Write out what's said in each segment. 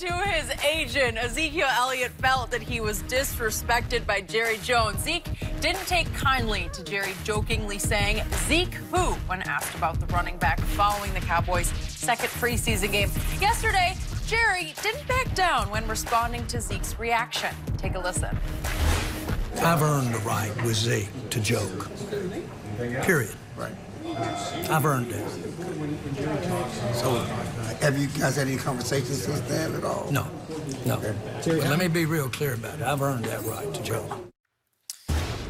to his agent, Ezekiel Elliott felt that he was disrespected by Jerry Jones. Zeke didn't take kindly to Jerry jokingly saying, "Zeke who?" when asked about the running back following the Cowboys' second preseason game. Yesterday, Jerry didn't back down when responding to Zeke's reaction. Take a listen. I've earned the right with Zeke to joke. Period. Right. I've earned it. So, have you guys had any conversations since then at all? No. But let me be real clear about it. I've earned that right to joke.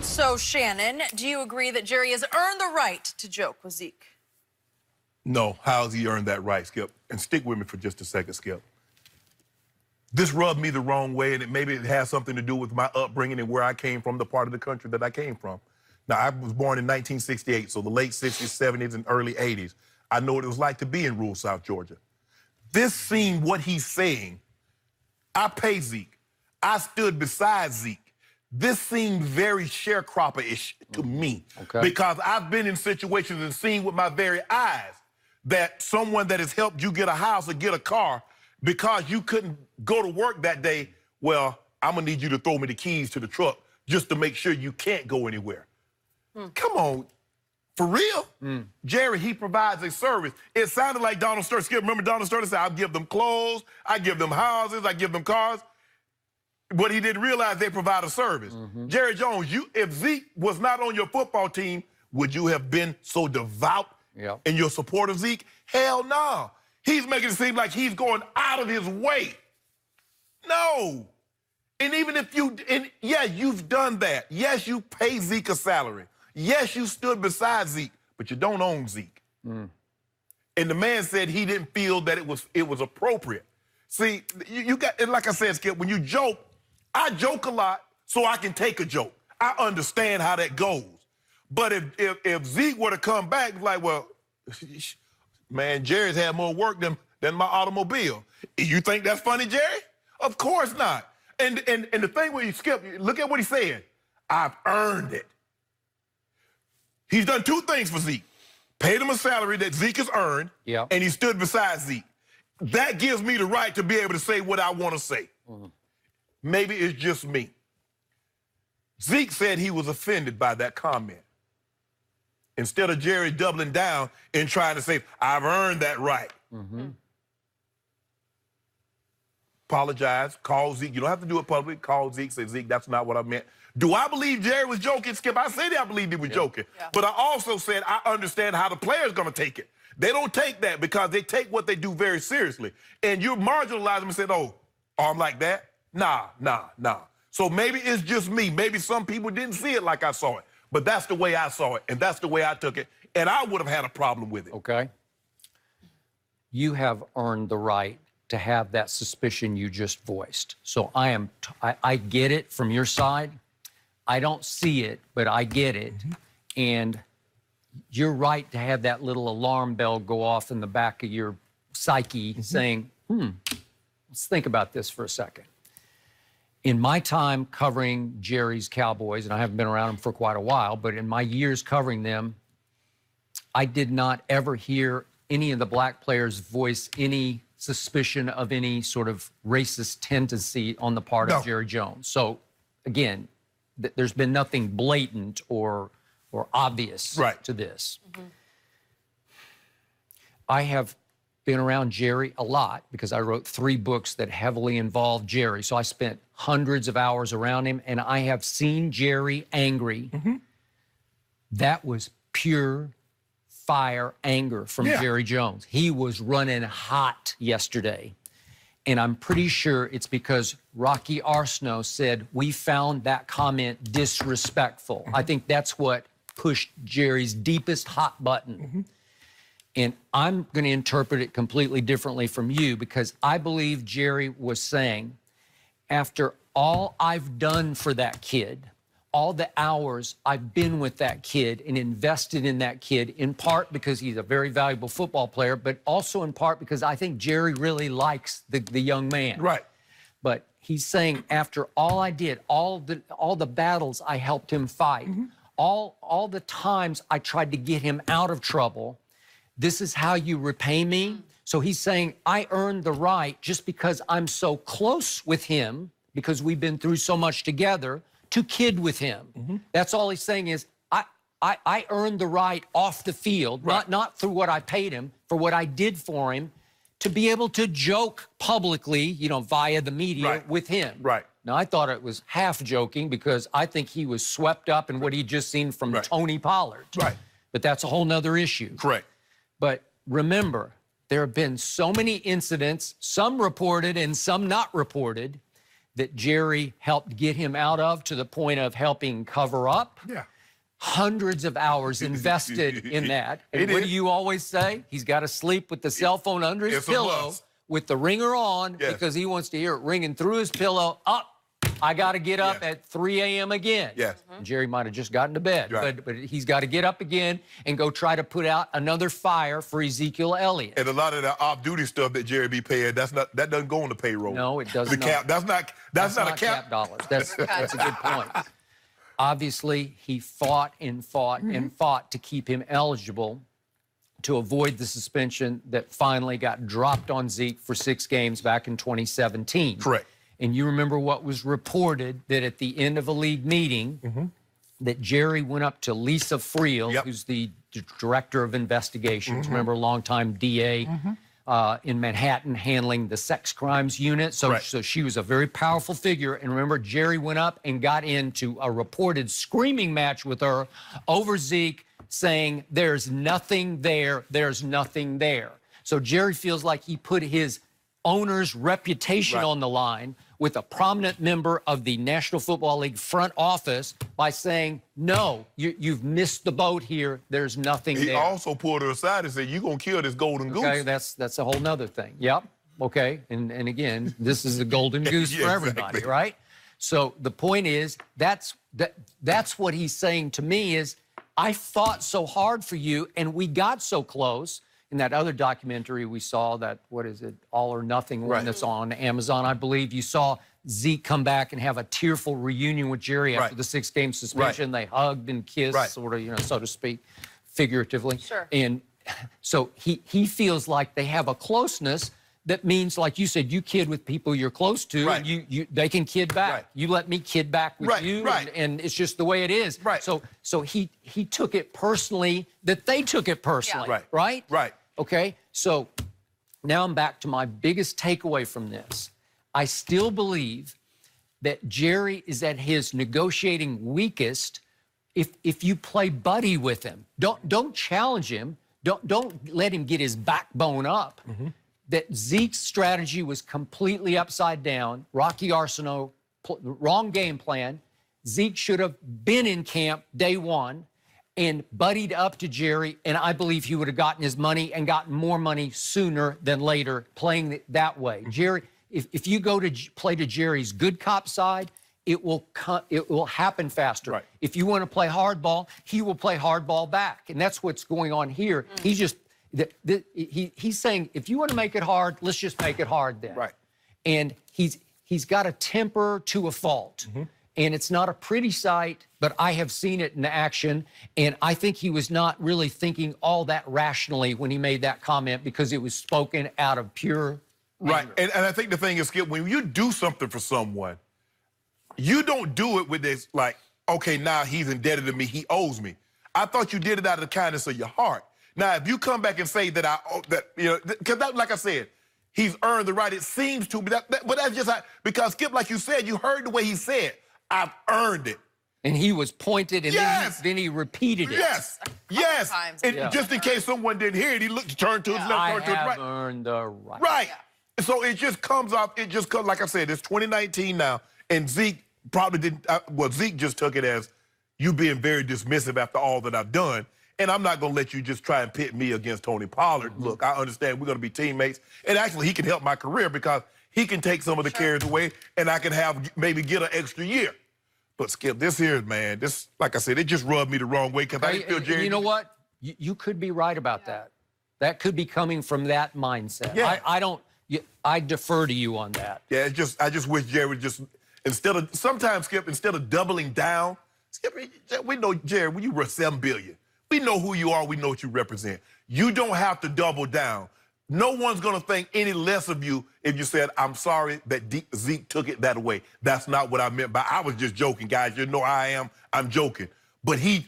So, Shannon, do you agree that Jerry has earned the right to joke with Zeke? No. How has he earned that right, Skip? And stick with me for just a second, Skip. This rubbed me the wrong way, and maybe it has something to do with my upbringing and where I came from, the part of the country that I came from. Now, I was born in 1968, so the late 60s, 70s, and early 80s. I know what it was like to be in rural South Georgia. This seemed what he's saying. I pay Zeke. I stood beside Zeke. This seemed very sharecropper-ish to me. Okay. Because I've been in situations and seen with my very eyes that someone that has helped you get a house or get a car, because you couldn't go to work that day, well, I'm gonna need you to throw me the keys to the truck just to make sure you can't go anywhere. Come on, for real? Jerry, he provides a service. It sounded like Donald Sterling. Skip, remember Donald Sterling said, I'll give them clothes, I give them houses, I give them cars. But he didn't realize they provide a service. Jerry Jones, if Zeke was not on your football team, would you have been so devout in your support of Zeke? Hell no. He's making it seem like he's going out of his way. No. And even if yeah, you've done that. Yes, you pay Zeke a salary. Yes, you stood beside Zeke, but you don't own Zeke. And the man said he didn't feel that it was appropriate. See, you got, and like I said, Skip, when you joke, I joke a lot so I can take a joke. I understand how that goes. But if Zeke were to come back, like, well, man, Jerry's had more work than my automobile. You think that's funny, Jerry? Of course not. And the thing where you Skip, look at what he said. I've earned it. He's done two things for Zeke. Paid him a salary that Zeke has earned, and he stood beside Zeke. That gives me the right to be able to say what I want to say. Maybe it's just me. Zeke said he was offended by that comment. Instead of Jerry doubling down and trying to say, I've earned that right. Apologize, call Zeke. You don't have to do it publicly. Call Zeke, say, Zeke, that's not what I meant. Do I believe Jerry was joking, Skip? I said I believed he was joking. But I also said I understand how the player's going to take it. They don't take that because they take what they do very seriously. And you marginalize them and say, oh, I'm like that? Nah. So maybe it's just me. Maybe some people didn't see it like I saw it. But that's the way I saw it, and that's the way I took it. And I would have had a problem with it. Okay. You have earned the right to have that suspicion you just voiced. So I get it from your side. I don't see it, but I get it. And you're right to have that little alarm bell go off in the back of your psyche saying, let's think about this for a second. In my time covering Jerry's Cowboys, and I haven't been around them for quite a while, but in my years covering them, I did not ever hear any of the black players voice any suspicion of any sort of racist tendency on the part of Jerry Jones. So, again, there's been nothing blatant or obvious to this. I have been around Jerry a lot because I wrote 3 books that heavily involved Jerry. So I spent hundreds of hours around him, and I have seen Jerry angry. That was pure fire anger from Jerry Jones. He was running hot yesterday. And I'm pretty sure it's because Rocky Arsenault said, we found that comment disrespectful. I think that's what pushed Jerry's deepest hot button. And I'm going to interpret it completely differently from you because I believe Jerry was saying, after all I've done for that kid, all the hours I've been with that kid and invested in that kid, in part because he's a very valuable football player, but also in part because I think Jerry really likes the young man. But he's saying after all I did, all the battles I helped him fight, all the times I tried to get him out of trouble, this is how you repay me? So he's saying, I earned the right just because I'm so close with him, because we've been through so much together, to kid with him. That's all he's saying is, I earned the right off the field, not through what I paid him, for what I did for him, to be able to joke publicly, you know, via the media with him. Now, I thought it was half joking because I think he was swept up in what he'd just seen from Tony Pollard. But that's a whole nother issue. But remember, there have been so many incidents, some reported and some not reported, that Jerry helped get him out of, to the point of helping cover up. Hundreds of hours invested in that. And what do you always say? He's got to sleep with the cell phone under his pillow with the ringer on because he wants to hear it ringing through his pillow. I got to get up at 3 a.m. again. Jerry might have just gotten to bed, but he's got to get up again and go try to put out another fire for Ezekiel Elliott. And a lot of the off-duty stuff that Jerry be paying, that doesn't go on the payroll. No, it doesn't. The cap, that's not a cap dollars. That's a good point. Obviously, he fought and fought and fought to keep him eligible to avoid the suspension that finally got dropped on Zeke for 6 games back in 2017. And you remember what was reported, that at the end of a league meeting, that Jerry went up to Lisa Friel, who's the director of investigations, remember, longtime DA in Manhattan handling the sex crimes unit. So she was a very powerful figure. And remember, Jerry went up and got into a reported screaming match with her over Zeke, saying, there's nothing there, there's nothing there. So Jerry feels like he put his owner's reputation on the line with a prominent member of the National Football League front office by saying, no, you've missed the boat here. There's nothing there. He also pulled her aside and said, you're going to kill this golden goose. Okay, that's a whole nother thing. Okay, and again, this is the golden goose for everybody, right? So the point is, that's what he's saying to me is, I fought so hard for you, and we got so close. In that other documentary we saw, that, what is it, All or Nothing one that's on Amazon, I believe, you saw Zeke come back and have a tearful reunion with Jerry after the 6-game suspension. They hugged and kissed, sort of, you know, so to speak, figuratively. And so he feels like they have a closeness that means, like you said, you kid with people you're close to, and they can kid back. You let me kid back with you, and it's just the way it is. So he took it personally, that they took it personally, right? Okay, so now I'm back to my biggest takeaway from this. I still believe that Jerry is at his negotiating weakest if you play buddy with him. Don't challenge him. Don't let him get his backbone up. That Zeke's strategy was completely upside down. Rocky Arsenal, wrong game plan. Zeke should have been in camp day one and buddied up to Jerry, and I believe he would have gotten his money and gotten more money sooner than later playing that way. Jerry, if you go to play to Jerry's good cop side, it will happen faster. If you want to play hardball, he will play hardball back, and that's what's going on here. He's just he's saying, if you want to make it hard, let's just make it hard then. And he's got a temper to a fault. And it's not a pretty sight, but I have seen it in action. And I think he was not really thinking all that rationally when he made that comment, because it was spoken out of pure anger. And I think the thing is, Skip, when you do something for someone, you don't do it with this, like, okay, now he's indebted to me, he owes me. I thought you did it out of the kindness of your heart. Now, if you come back and say that you know, because like I said, he's earned the right, it seems to, but that's just because, Skip, like you said, you heard the way he said, I've earned it. And he was pointed, and then he repeated it. And just in case someone didn't hear it, he looked, turned to his left, turned to his right. I have earned the right. So it just comes off, like I said, it's 2019 now, and Zeke probably didn't, Zeke just took it as you being very dismissive after all that I've done. And I'm not going to let you just try and pit me against Tony Pollard. Look, I understand we're going to be teammates. And actually, he can help my career because he can take some of the cares away, and I can maybe get an extra year. But, Skip, this here, man, this, like I said, it just rubbed me the wrong way because I didn't feel Jerry. You know what? You could be right about that. That could be coming from that mindset. I defer to you on that. I just wish Jerry would just, sometimes, Skip, instead of doubling down, Skip, we know, Jerry, when you were $7 billion. We know who you are. We know what you represent. You don't have to double down. no one's going to think any less of you if you said, I'm sorry that Zeke took it that way. That's not what I meant by, I was just joking, guys. You know I am. I'm joking. But he...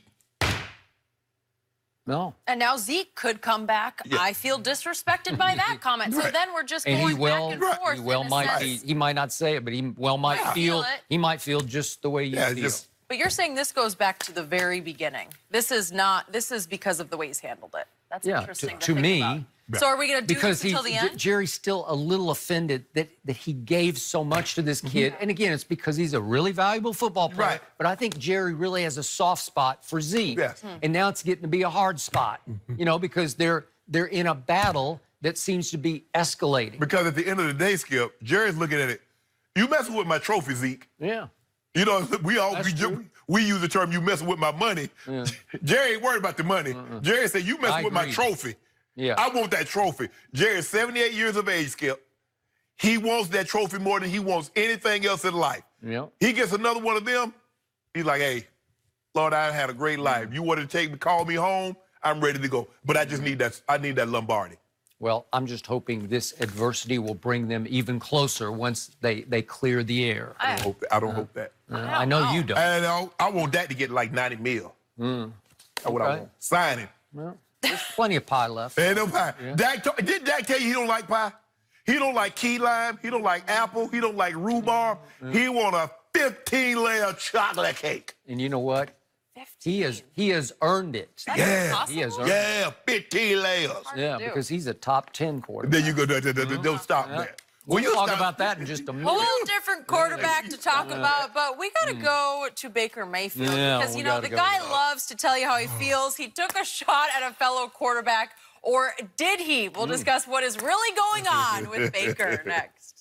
No. And now Zeke could come back. Yeah. I feel disrespected by that comment. So then we're just going back and forth. He well might be, he might not say it, but he well might feel just the way you feel. But you're saying this goes back to the very beginning. This is because of the way he's handled it. That's interesting to think me. about. So are we going to do this until the end? Jerry's still a little offended that he gave so much to this kid. And again, it's because he's a really valuable football player. Right. But I think Jerry really has a soft spot for Zeke. Yes. And now it's getting to be a hard spot, you know, because they're in a battle that seems to be escalating. Because at the end of the day, Skip, Jerry's looking at it. You messing with my trophy, Zeke. Yeah. You know, we use the term, you messing with my money. Yeah. Jerry ain't worried about the money. Jerry said, you messing with my trophy. Yeah. I want that trophy. Jerry's 78 years of age, Skip. He wants that trophy more than he wants anything else in life. Yeah. He gets another one of them, he's like, hey, Lord, I had a great life. You want to take me, call me home, I'm ready to go. But I just need that Lombardi. Well, I'm just hoping this adversity will bring them even closer once they clear the air. I don't hope that. I know you don't. And I want that to get like 90 mil. That's what I want. Sign it. Well, there's plenty of pie left. Ain't no pie. Did Dak tell you he don't like pie? He don't like key lime. He don't like apple. He don't like rhubarb. He want a 15-layer chocolate cake. And you know what? 15. He has earned it. That's He has earned it. Yeah, 15 layers. Yeah, because he's a top 10 quarterback. There you go. Don't stop that. We'll talk about that in just a minute. Whole different quarterback to talk about, but we got to go to Baker Mayfield because, you know, the guy loves to tell you how he feels. He took a shot at a fellow quarterback, or did he? We'll discuss what is really going on with Baker next.